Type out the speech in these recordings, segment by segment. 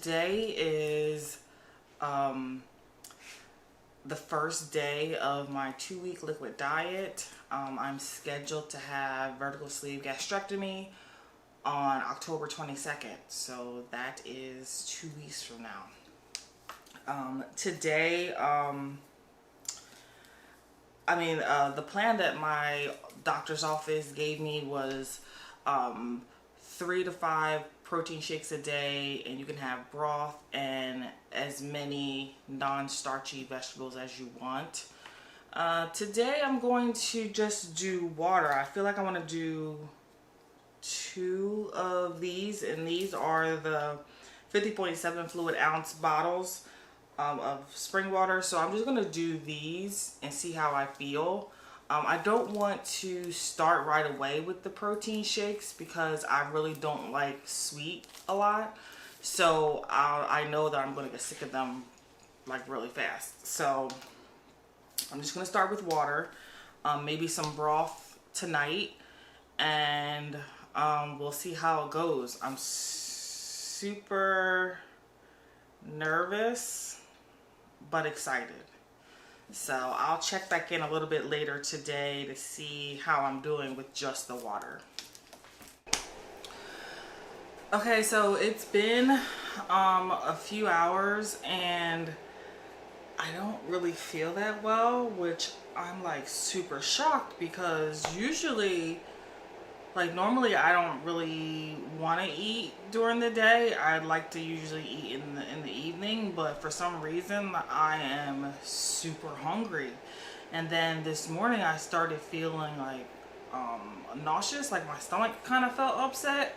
today is the first day of my 2-week liquid diet. I'm scheduled to have vertical sleeve gastrectomy on October 22nd. So that is 2 weeks from now. Today, the plan that my doctor's office gave me was 3 to 5 protein shakes a day, and you can have broth and as many non-starchy vegetables as you want. Today I'm going to just do water. I feel like I want to do 2 of these, and these are the 50.7 fluid ounce bottles of spring water. So I'm just going to do these and see how I feel. I don't want to start right away with the protein shakes because I really don't like sweet a lot. So I know that I'm going to get sick of them like really fast. So I'm just going to start with water, maybe some broth tonight, and we'll see how it goes. I'm super nervous but excited. So I'll check back in a little bit later today to see how I'm doing with just the water. Okay, so it's been a few hours and I don't really feel that well, which I'm like super shocked because usually, like normally I don't really want to eat during the day. I'd like to usually eat in the evening, but for some reason I am super hungry. And then this morning I started feeling like nauseous, like my stomach kind of felt upset.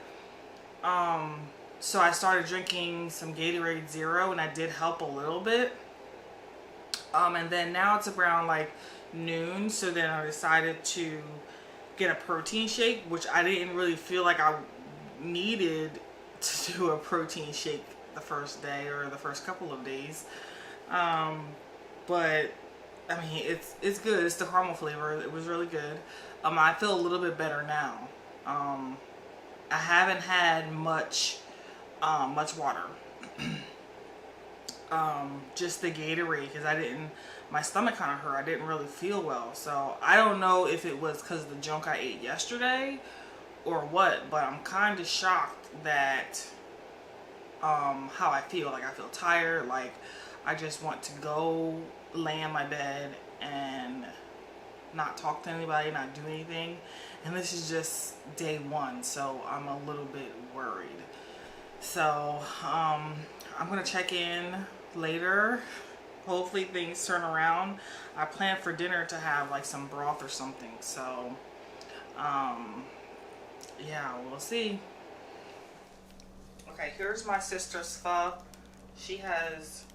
So I started drinking some Gatorade Zero, and that did help a little bit. And then now it's around like noon, so then I decided to get a protein shake, which I didn't really feel like I needed to do a protein shake the first day or the first couple of days. But I mean, it's good. It's the caramel flavor. It was really good. I feel a little bit better now. I haven't had much water. Just the Gatorade, because my stomach kind of hurt. I didn't really feel well. So I don't know if it was because of the junk I ate yesterday or what, but I'm kind of shocked that how I feel. Like I feel tired, like I just want to go lay in my bed and not talk to anybody, not do anything. And this is just day 1, so I'm a little bit worried. So I'm gonna check in later. Hopefully things turn around. I plan for dinner to have like some broth or something. So yeah, we'll see. Okay, here's my sister's pho. She has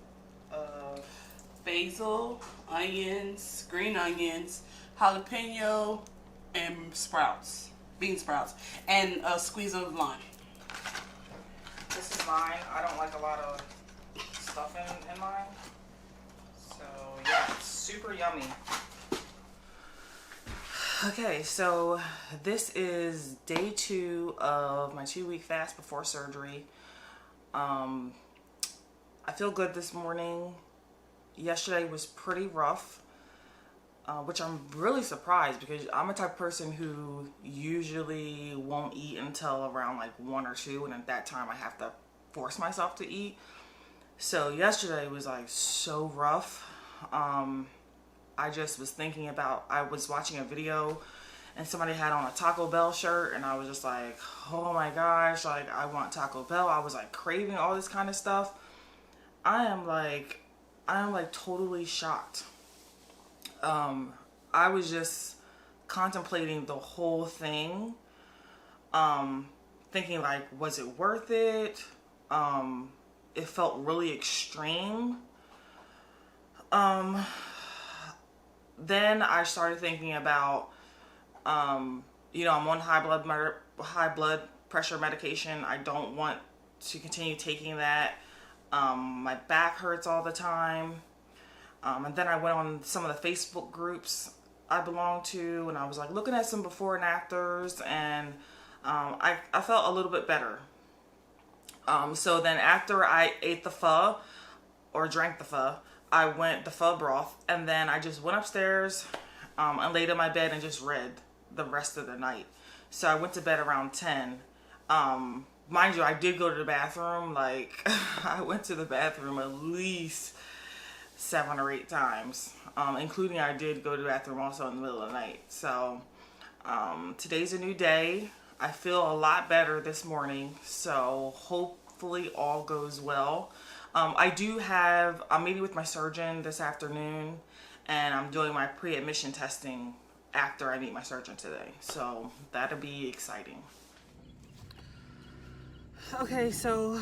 basil, onions, green onions, jalapeno, and sprouts, bean sprouts, and a squeeze of lime. This is mine. I don't like a lot of stuff in mine. So yeah, it's super yummy. Okay, so this is day 2 of my 2-week fast before surgery. I feel good this morning. Yesterday was pretty rough, which I'm really surprised because I'm a type of person who usually won't eat until around like 1 or 2, and at that time I have to force myself to eat. So yesterday was like so rough. I just was thinking about, I was watching a video and somebody had on a Taco Bell shirt, and I was just like, oh my gosh, like I want Taco Bell. I was like craving all this kind of stuff. I am like totally shocked. I was just contemplating the whole thing, thinking like, was it worth it? It felt really extreme. Then I started thinking about, I'm on high blood pressure medication. I don't want to continue taking that. My back hurts all the time. And then I went on some of the Facebook groups I belong to, and I was like looking at some before and afters, and I felt a little bit better. So then after I ate the pho or drank the pho, I went the pho broth, and then I just went upstairs and laid in my bed and just read the rest of the night. So I went to bed around 10. Mind you, I did go to the bathroom. Like, I went to the bathroom at least 7 or 8 times, including I did go to the bathroom also in the middle of the night. So today's a new day. I feel a lot better this morning, so hopefully all goes well. I'm meeting with my surgeon this afternoon, and I'm doing my pre-admission testing after I meet my surgeon today. So that'll be exciting. Okay, so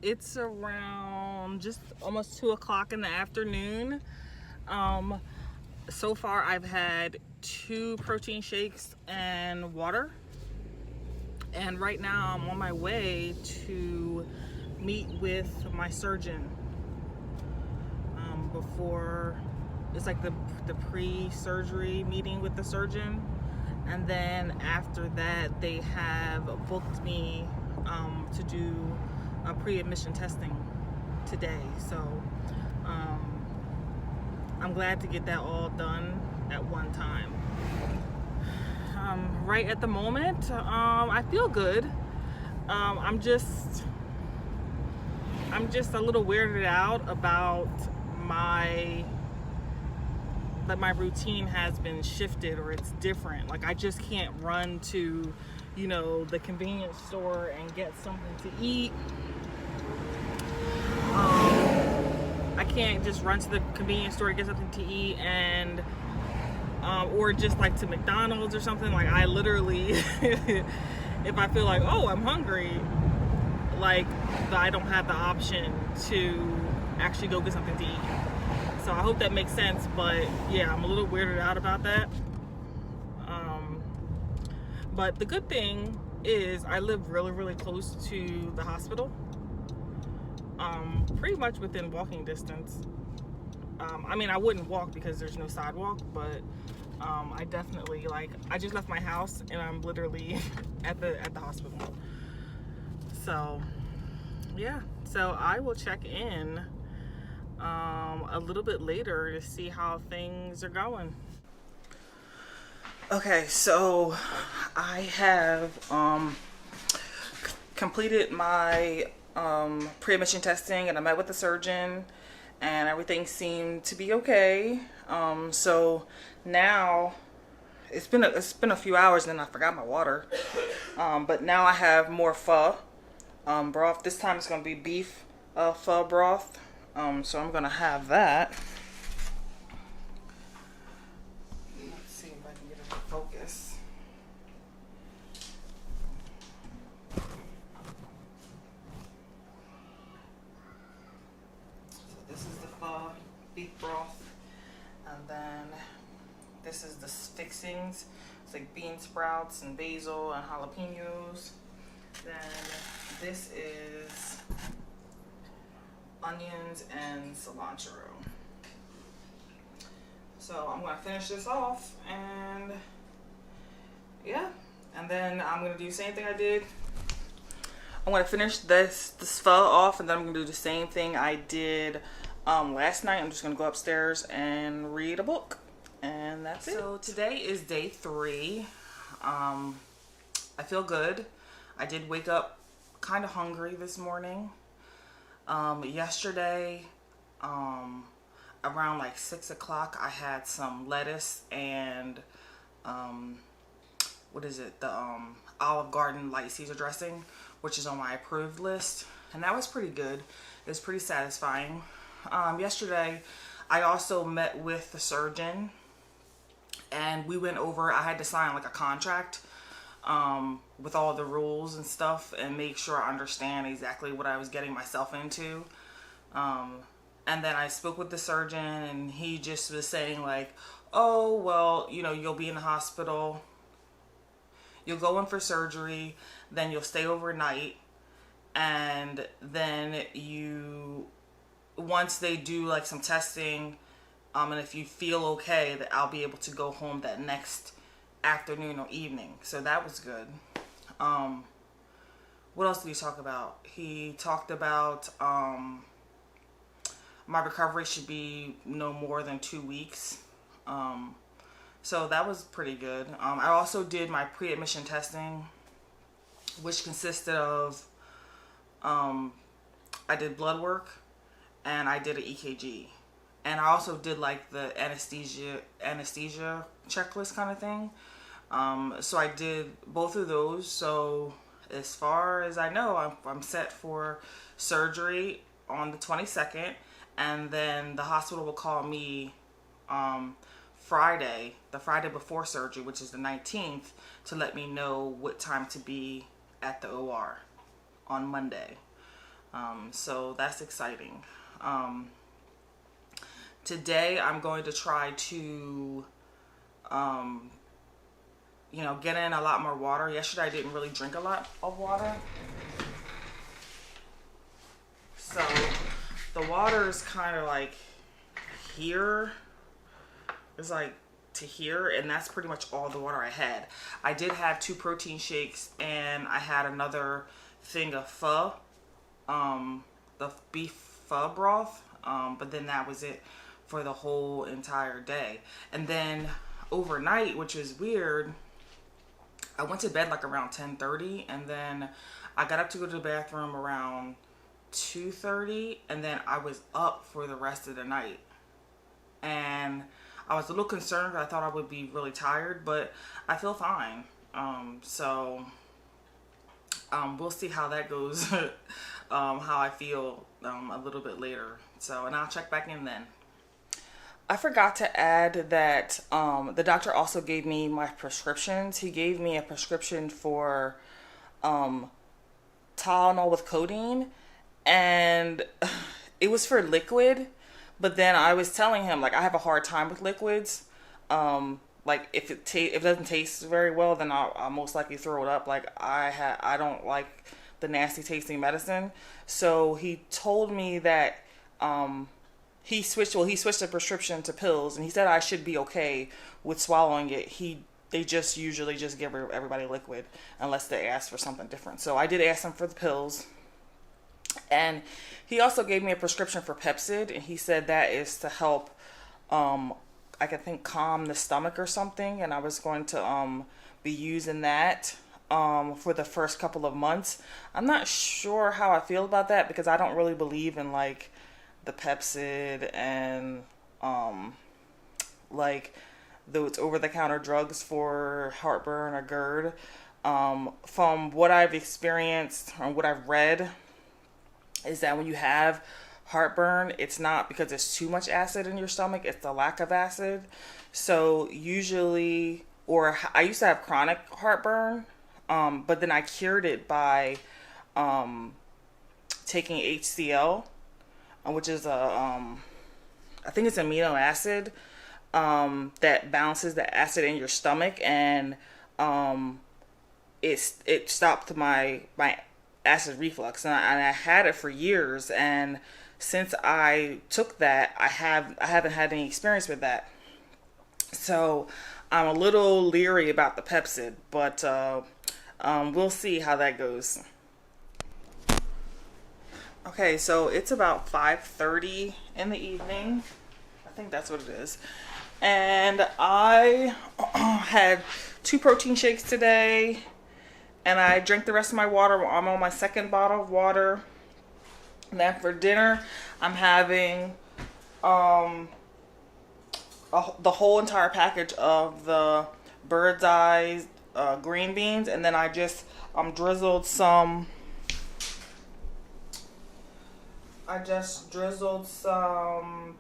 it's around just almost 2 o'clock in the afternoon. So far I've had 2 protein shakes and water, and right now I'm on my way to meet with my surgeon before it's like the pre-surgery meeting with the surgeon, and then after that they have booked me to do a pre-admission testing today. So I'm glad to get that all done at one time. Right at the moment, I feel good. I'm just a little weirded out about that my routine has been shifted, or it's different. Like, I just can't run to, the convenience store and get something to eat. I can't just run to the convenience store to get something to eat and or just like to McDonald's or something. Like, I literally if I feel like, oh, I'm hungry, like, I don't have the option to actually go get something to eat. So I hope that makes sense, but yeah, I'm a little weirded out about that. But the good thing is I live really, really close to the hospital. Pretty much within walking distance. I mean, I wouldn't walk because there's no sidewalk, but I definitely, I just left my house and I'm literally at the hospital. So yeah, so I will check in a little bit later to see how things are going. Okay, so I have completed my pre-admission testing, and I met with the surgeon, and everything seemed to be okay. So now it's been a few hours, and then I forgot my water. But now I have more pho broth. This time it's going to be beef pho broth. So I'm going to have that. Let's see if I can get it to focus. So this is the pho beef broth, and then this is the fixings. It's like bean sprouts and basil and jalapenos. Then this is onions and cilantro. So I'm gonna finish this off, and yeah, and then I'm gonna do the same thing I did. I'm gonna finish this pho off, and then I'm gonna do the same thing I did last night. I'm just gonna go upstairs and read a book, and that's it. So today is day 3. I feel good. I did wake up kind of hungry this morning. Yesterday, around like 6 o'clock, I had some lettuce and the Olive Garden light Caesar dressing, which is on my approved list, and that was pretty good. It was pretty satisfying. Yesterday, I also met with the surgeon, and we went over. I had to sign like a contract with all the rules and stuff, and make sure I understand exactly what I was getting myself into. And then I spoke with the surgeon, and he just was saying like, oh, well, you'll be in the hospital, you'll go in for surgery, then you'll stay overnight, and then once they do like some testing, and if you feel okay, that I'll be able to go home that next afternoon or evening. So that was good. what else did he talk about? He talked about my recovery should be no more than 2 weeks. So that was pretty good. I also did my pre-admission testing, which consisted of I did blood work and I did an EKG. And I also did like the anesthesia checklist kind of thing. So I did both of those. So as far as I know, I'm set for surgery on the 22nd, and then the hospital will call me Friday, the Friday before surgery, which is the 19th, to let me know what time to be at the OR on Monday. So that's exciting. Today I'm going to try to get in a lot more water. Yesterday I didn't really drink a lot of water. So the water is kind of like here. It's like to here, and that's pretty much all the water I had. I did have 2 protein shakes, and I had another thing of pho, the beef pho broth, but then that was it for the whole entire day. And then overnight, which is weird, I went to bed like around 10:30, and then I got up to go to the bathroom around 2:30, and then I was up for the rest of the night. And I was a little concerned. I thought I would be really tired, but I feel fine. We'll see how that goes, how I feel a little bit later. And I'll check back in then. I forgot to add that the doctor also gave me my prescriptions. He gave me a prescription for Tylenol with codeine, and it was for liquid. But then I was telling him, like, I have a hard time with liquids. Like, if it doesn't taste very well, then I'll most likely throw it up. Like, I don't like the nasty tasting medicine. So he told me that he switched the prescription to pills, and he said I should be okay with swallowing it. They just usually just give everybody liquid unless they ask for something different. So I did ask him for the pills. And he also gave me a prescription for Pepcid, and he said that is to help, I can think, calm the stomach or something. And I was going to be using that for the first couple of months. I'm not sure how I feel about that, because I don't really believe in like the Pepcid and like those over-the-counter drugs for heartburn or GERD. From what I've experienced or what I've read, is that when you have heartburn, it's not because there's too much acid in your stomach, it's the lack of acid. So usually, or I used to have chronic heartburn, but then I cured it by taking HCl, which is I think it's amino acid that balances the acid in your stomach, and it stopped my acid reflux, and I had it for years, and since I took that, I haven't had any experience with that. So I'm a little leery about the Pepcid, but we'll see how that goes. Okay, so it's about 5:30 in the evening. I think that's what it is. And I had 2 protein shakes today, and I drank the rest of my water. I'm on my second bottle of water. And then for dinner, I'm having the whole entire package of the Bird's Eye green beans, and then I just drizzled some. I just drizzled some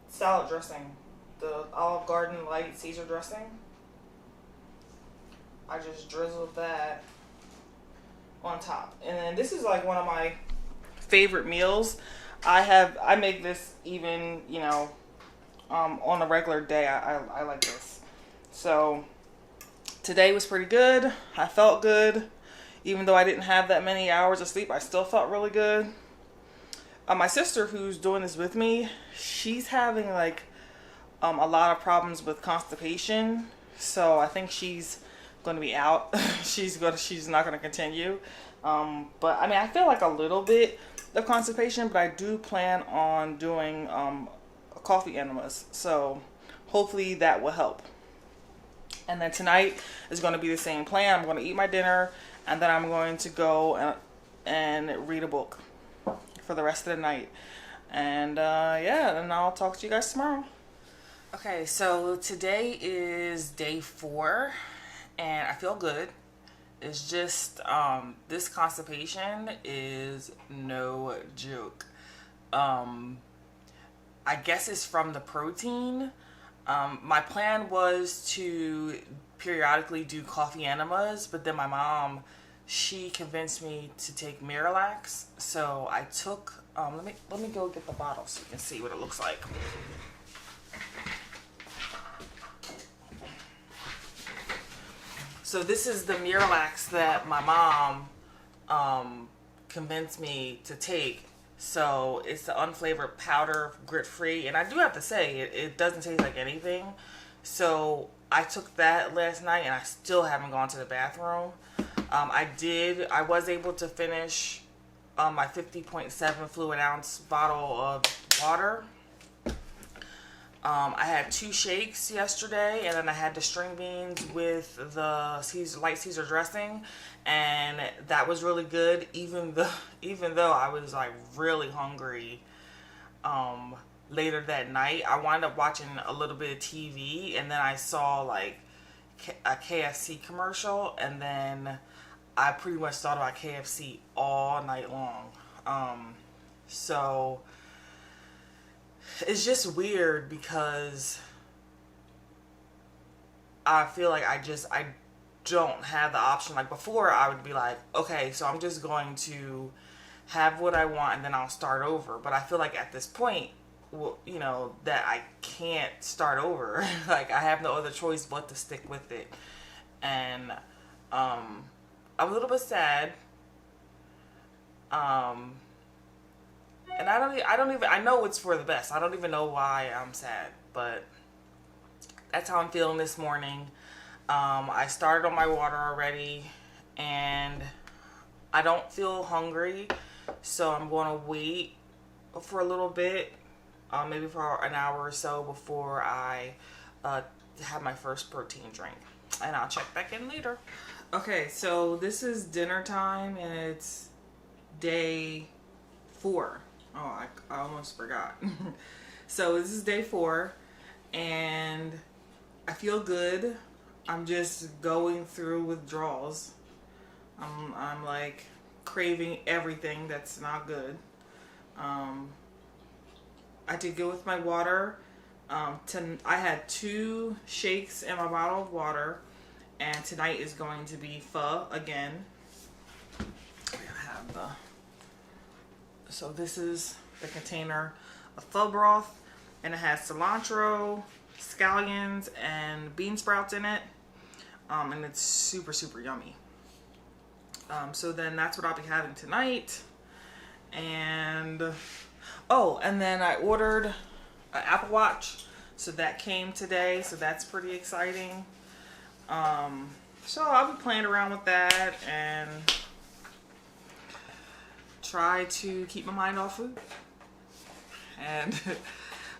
salad dressing, the Olive Garden light Caesar dressing. I just drizzled that on top, and then this is like one of my favorite meals. I make this even, on a regular day. I like this. So today was pretty good. I felt good. Even though I didn't have that many hours of sleep, I still felt really good. My sister, who's doing this with me, she's having like a lot of problems with constipation. So I think she's going to be out. She's not going to continue. But I mean, I feel like a little bit of constipation, but I do plan on doing coffee enemas. So hopefully that will help. And then tonight is going to be the same plan. I'm going to eat my dinner, and then I'm going to go and read a book for the rest of the night. And yeah, and I'll talk to you guys tomorrow. Okay, so today is day 4, and I feel good. It's just this constipation is no joke. I guess it's from the protein. My plan was to periodically do coffee enemas, but then my mom, she convinced me to take Miralax. So I took, let me go get the bottle so you can see what it looks like. So this is the Miralax that my mom convinced me to take. So it's the unflavored powder, grit-free. And I do have to say, it doesn't taste like anything. So I took that last night and I still haven't gone to the bathroom. I was able to finish my 50.7 fluid ounce bottle of water. I had 2 shakes yesterday, and then I had the string beans with the light Caesar dressing, and that was really good. Even though I was like really hungry later that night, I wound up watching a little bit of TV, and then I saw like a KFC commercial, and then I pretty much thought about KFC all night long. So it's just weird because I feel like I don't have the option. Like before, I would be like, okay, so I'm just going to have what I want and then I'll start over. But I feel like at this point, well, you know, that I can't start over. Like I have no other choice but to stick with it. And I'm a little bit sad. And I know it's for the best. I don't even know why I'm sad, but that's how I'm feeling this morning. I started on my water already, and I don't feel hungry, so I'm going to wait for a little bit, maybe for an hour or so before I have my first protein drink, and I'll check back in later. Okay, so this is dinner time, and it's day 4. Oh, I almost forgot. So this is day 4, and I feel good. I'm just going through withdrawals. I'm like craving everything that's not good. I did good with my water. I had 2 shakes in my bottle of water, and tonight is going to be pho again. I have so this is the container of pho broth, and it has cilantro, scallions, and bean sprouts in it, and it's super yummy. So then that's what I'll be having tonight. And oh, and then I ordered an Apple Watch, so that came today, so that's pretty exciting. So I'll be playing around with that and try to keep my mind off food. And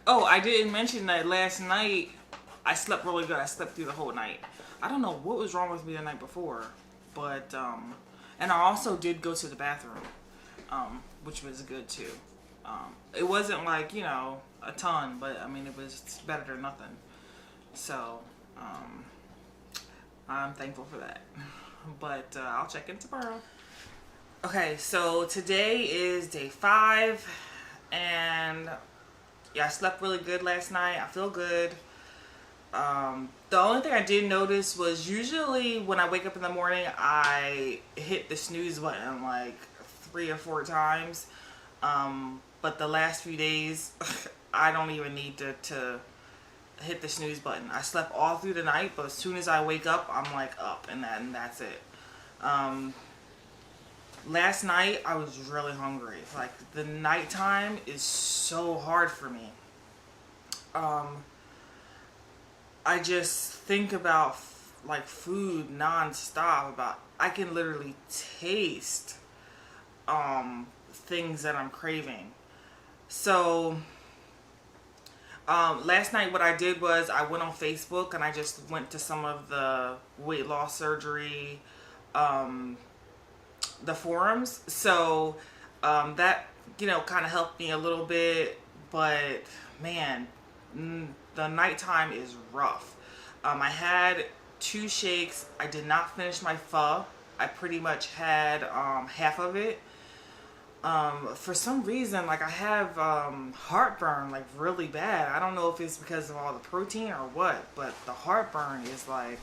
oh, I didn't mention that last night I slept really good. I slept through the whole night. I don't know what was wrong with me the night before, but and I also did go to the bathroom, which was good too. It wasn't like, you know, a ton, but I mean, it was better than nothing. So I'm thankful for that. But I'll check in tomorrow. Okay, so today is day 5, and yeah, I slept really good last night. I feel good. The only thing I did notice was usually when I wake up in the morning, I hit the snooze button like 3 or 4 times. But the last few days, I don't even need to hit the snooze button. I slept all through the night, but as soon as I wake up, I'm like up, and that's it. Last night, I was really hungry. Like, the nighttime is so hard for me. I just think about like food nonstop. I can literally taste things that I'm craving. So last night what I did was I went on Facebook and I just went to some of the weight loss surgery, the forums. So that, you know, kind of helped me a little bit. But man, the nighttime is rough. I had 2 shakes. I did not finish my pho. I pretty much had half of it. For some reason, like I have heartburn like really bad. I don't know if it's because of all the protein or what, but the heartburn is like,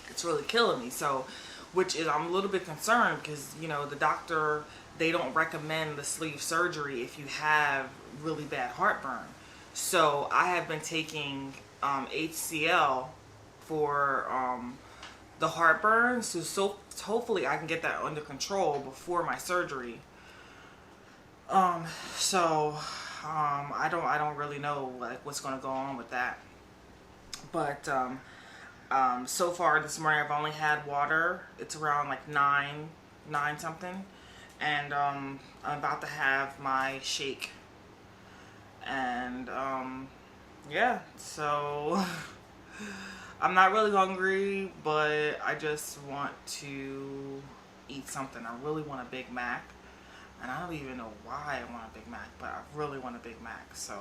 it's really killing me. So, which is, I'm a little bit concerned because, you know, the doctor, they don't recommend the sleeve surgery if you have really bad heartburn. So I have been taking HCl for the heartburn, so hopefully I can get that under control before my surgery. I don't really know like what's going to go on with that. But so far this morning I've only had water. It's around like 9 something, and I'm about to have my shake. And yeah, so I'm not really hungry, but I just want to eat something. I really want a Big Mac. And I don't even know why I want a Big Mac, but I really want a Big Mac. So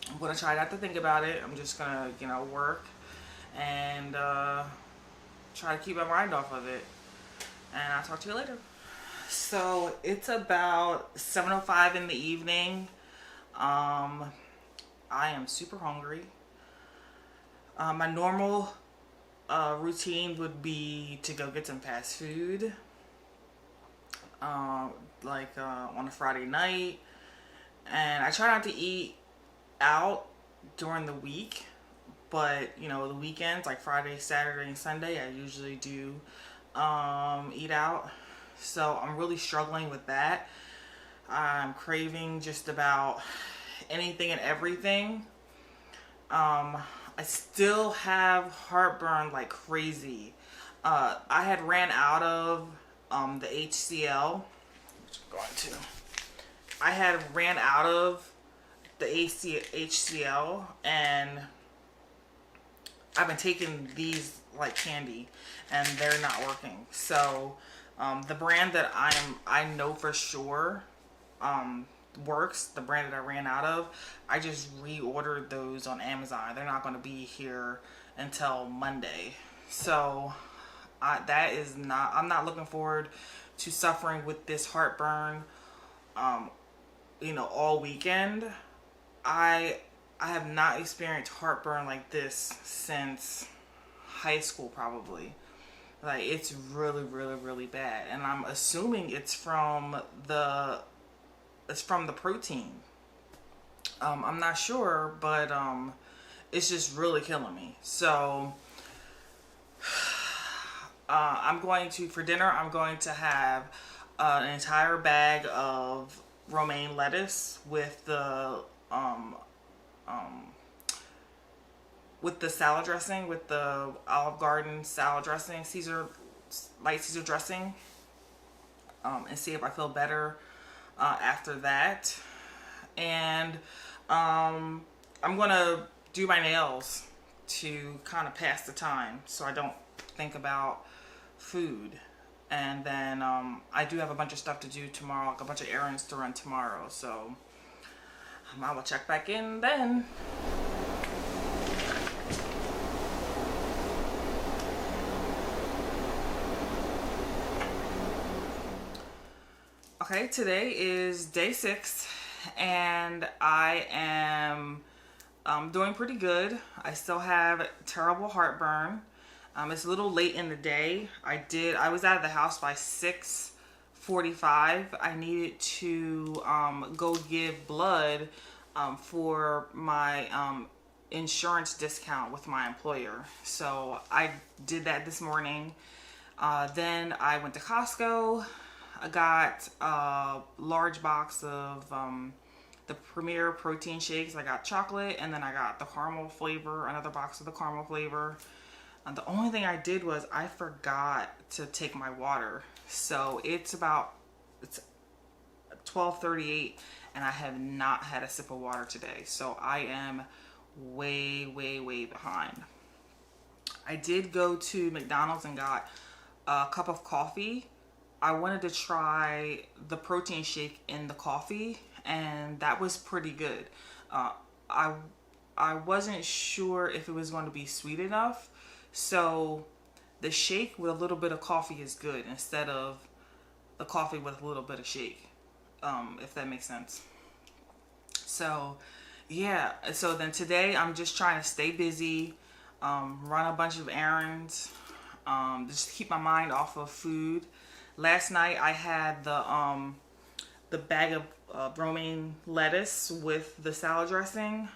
I'm going to try not to think about it. I'm just going to, you know, work and try to keep my mind off of it. And I'll talk to you later. So it's about 7:05 in the evening. I am super hungry. My normal routine would be to go get some fast food. On a Friday night, and I try not to eat out during the week, but you know, the weekends like Friday, Saturday, and Sunday I usually do eat out. So I'm really struggling with that. I'm craving just about anything and everything. I still have heartburn like crazy. I had ran out of the HCl, which I'm going to. I had ran out of the HCl, and I've been taking these like candy, and they're not working. So the brand that I know for sure works, the brand that I ran out of, I just reordered those on Amazon. They're not going to be here until Monday. So I'm not looking forward to suffering with this heartburn, you know, all weekend. I have not experienced heartburn like this since high school, probably. Like, it's really, really, really bad. And I'm assuming it's from the protein. I'm not sure, but it's just really killing me. So for dinner, I'm going to have an entire bag of romaine lettuce with the salad dressing, with the Olive Garden salad dressing, light Caesar dressing, and see if I feel better after that. And I'm gonna do my nails to kind of pass the time, so I don't think about food. And then I do have a bunch of stuff to do tomorrow, like a bunch of errands to run tomorrow, so I will check back in then. Okay, today is day 6, and I am doing pretty good. I still have terrible heartburn. It's a little late in the day. I was out of the house by 6:45. I needed to go give blood for my insurance discount with my employer. So I did that this morning. Then I went to Costco. I got a large box of the Premier protein shakes. I got chocolate, and then I got the caramel flavor, another box of the caramel flavor. The only thing I did was I forgot to take my water. So it's 12:38 and I have not had a sip of water today. So I am way, way, way behind. I did go to McDonald's and got a cup of coffee. I wanted to try the protein shake in the coffee, and that was pretty good. Uh, I I wasn't sure if it was going to be sweet enough, so the shake with a little bit of coffee is good instead of the coffee with a little bit of shake, if that makes sense. So yeah, so then today I'm just trying to stay busy, run a bunch of errands, just keep my mind off of food. Last night I had the bag of romaine lettuce with the salad dressing.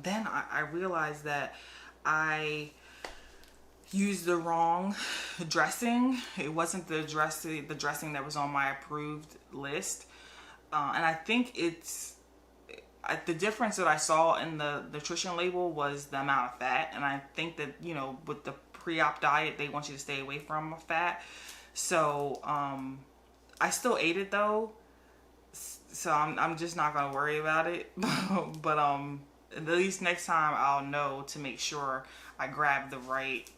Then I realized that I used the wrong dressing. It wasn't the dressing that was on my approved list, and I think the difference that I saw in the nutrition label was the amount of fat, and I think that, you know, with the pre-op diet they want you to stay away from fat. So I still ate it though, so I'm just not gonna worry about it. But at least next time I'll know to make sure I grab the right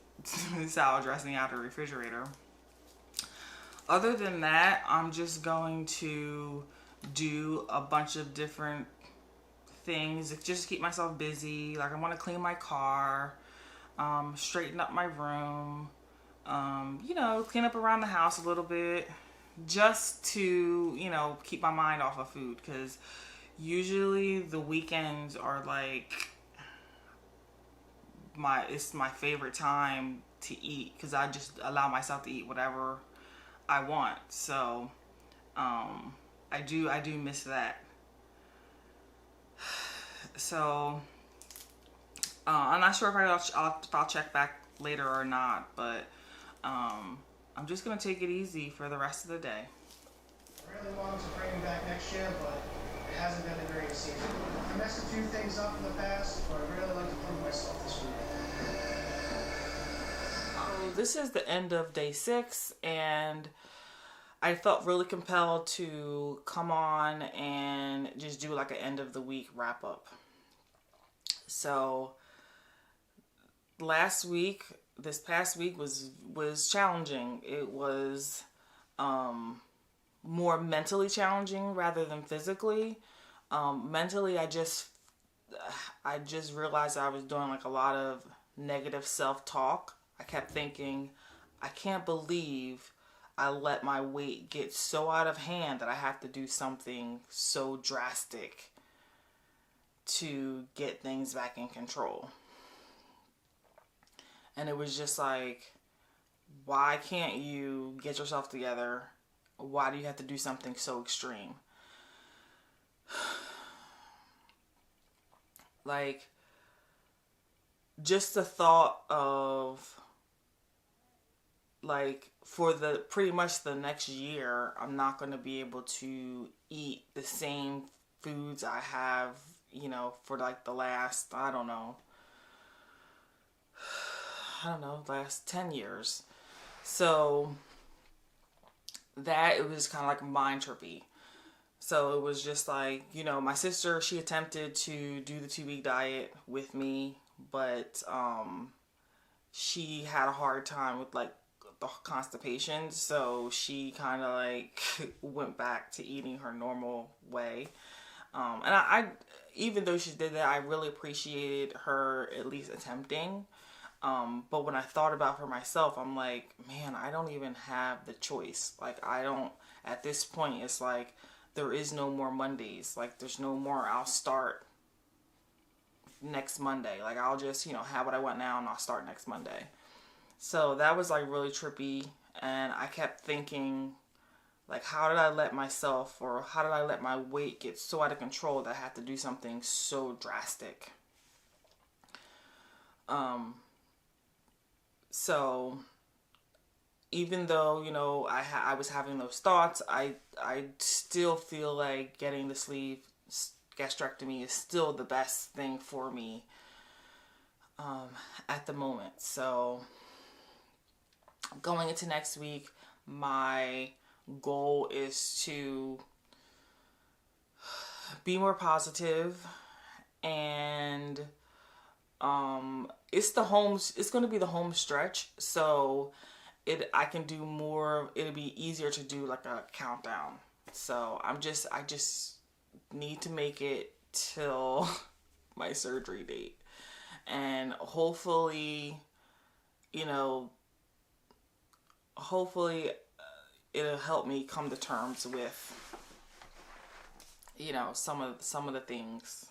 salad dressing out of the refrigerator. Other than that, I'm just going to do a bunch of different things just to keep myself busy. Like, I want to clean my car, straighten up my room, you know, clean up around the house a little bit, just to, you know, keep my mind off of food, because usually the weekends are like it's my favorite time to eat, because I just allow myself to eat whatever I want. So I do miss that. So I'm not sure if I'll check back later or not, but I'm just gonna take it easy for the rest of the day. I really wanted to bring him back next year, but it hasn't been the greatest season. I messed a few things up in the past, but I really like to prove myself this week. This is the end of day 6, and I felt really compelled to come on and just do like an end of the week wrap up. So this past week was challenging. It was more mentally challenging rather than physically. Mentally, I just realized I was doing like a lot of negative self-talk. I kept thinking, I can't believe I let my weight get so out of hand that I have to do something so drastic to get things back in control. And it was just like, why can't you get yourself together? Why do you have to do something so extreme? Like, just the thought of, like, for pretty much the next year, I'm not going to be able to eat the same foods I have, you know, for like the last, I don't know, last 10 years. So that, it was kind of like mind trippy. So it was just like, you know, my sister, she attempted to do the 2-week diet with me, but she had a hard time with like the constipation, so she kind of like went back to eating her normal way. And I even though she did that, I really appreciated her at least attempting. But when I thought about for myself, I'm like, man, I don't even have the choice. Like, I don't, at this point, it's like, there is no more Mondays. Like, there's no more, I'll start next Monday. Like, I'll just, you know, have what I want now and I'll start next Monday. So that was like really trippy. And I kept thinking, like, how did I let my weight get so out of control that I had to do something so drastic? So even though, you know, I was having those thoughts, I still feel like getting the sleeve gastrectomy is still the best thing for me. at the moment. So going into next week, my goal is to be more positive, and it's going to be the home stretch, so I can do more. It'll be easier to do like a countdown. So I just need to make it till my surgery date, and hopefully, you know, it'll help me come to terms with, you know, some of the things